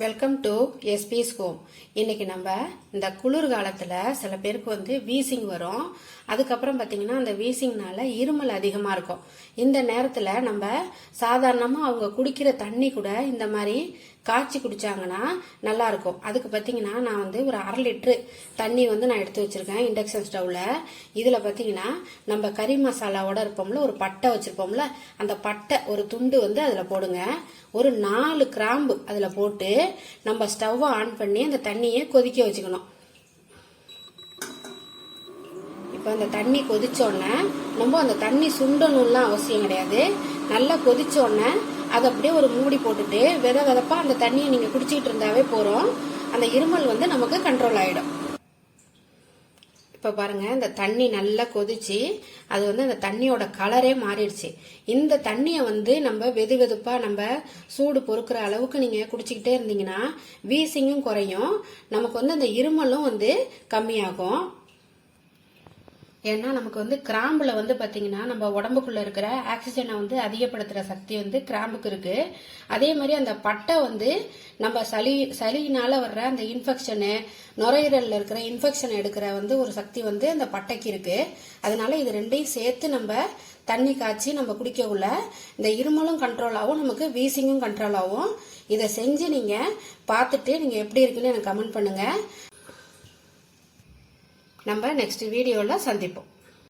Welcome to SBS home. இன்னைக்கு நம்ம இந்த குளிர் காலத்தில் சில பேருக்கு வீசிங் வரும். அதுக்கப்புறம் பார்த்தீங்கன்னா அந்த வீசிங்னால இருமல் அதிகமாக இருக்கும். இந்த நேரத்தில் நம்ம சாதாரணமாக அவங்க குடிக்கிற தண்ணி கூட இந்த மாதிரி காய்ச்சி குடிச்சாங்கன்னா நல்லா இருக்கும். அதுக்கு பார்த்தீங்கன்னா நான் ஒரு 1/2 லிட்டரு தண்ணி நான் எடுத்து வச்சிருக்கேன் இண்டக்ஷன் ஸ்டவ்ல. இதில் பார்த்தீங்கன்னா நம்ம கறி மசாலாவோட இருப்போம்ல, ஒரு பட்டை வச்சிருப்போம்ல, அந்த பட்டை ஒரு துண்டு அதில் போடுங்க. ஒரு 4 கிராம்பு அதில் போட்டு நம்ம ஸ்டவ்வை ஆன் பண்ணி அந்த தண்ணியை கொதிக்க வச்சுக்கணும். இப்போ அந்த தண்ணி கொதிச்சோடனே நம்ம அந்த தண்ணி சுண்டணும்லாம் அவசியம் கிடையாது. நல்லா கொதிச்சோடனே அதை அப்படியே ஒரு மூடி போட்டுட்டு வெதப்பா அந்த தண்ணியை நீங்கள் குடிச்சிட்டு இருந்தாவே போகிறோம். அந்த இருமல் நமக்கு கண்ட்ரோல் ஆகிடும். இப்போ பாருங்க, இந்த தண்ணி நல்லா கொதிச்சு அது அந்த தண்ணியோட கலரே மாறிடுச்சு. இந்த தண்ணியை நம்ம வெதுவெதுப்பா நம்ம சூடு பொறுக்கிற அளவுக்கு நீங்க குடிச்சுக்கிட்டே இருந்தீங்கன்னா வீசிங்கும் குறையும், நமக்கு அந்த இருமலும் கம்மியாகும். ஏன்னா நமக்கு கிராம்புல பாத்தீங்கன்னா நம்ம உடம்புக்குள்ள இருக்கிற ஆக்சிஜனை அதிகப்படுத்துற சக்தி கிராம்புக்கு இருக்கு. அதே மாதிரி அந்த பட்டை நம்ம சளியினால வர்ற அந்த இன்ஃபெக்ஷனு, நுரையீரல்ல இருக்கிற இன்ஃபெக்ஷன் எடுக்கிற ஒரு சக்தி அந்த பட்டைக்கு இருக்கு. அதனால இது ரெண்டையும் சேர்த்து நம்ம தண்ணி காய்ச்சி நம்ம குடிக்கக்குள்ள இந்த இருமலும் கண்ட்ரோல் ஆகும், நமக்கு வீசிங்கும் கண்ட்ரோல் ஆகும். இதை செஞ்சு நீங்க பார்த்துட்டு நீங்க எப்படி இருக்குன்னு எனக்கு கமெண்ட் பண்ணுங்க. நம்ம நெக்ஸ்ட் வீடியோல சந்திப்போம்.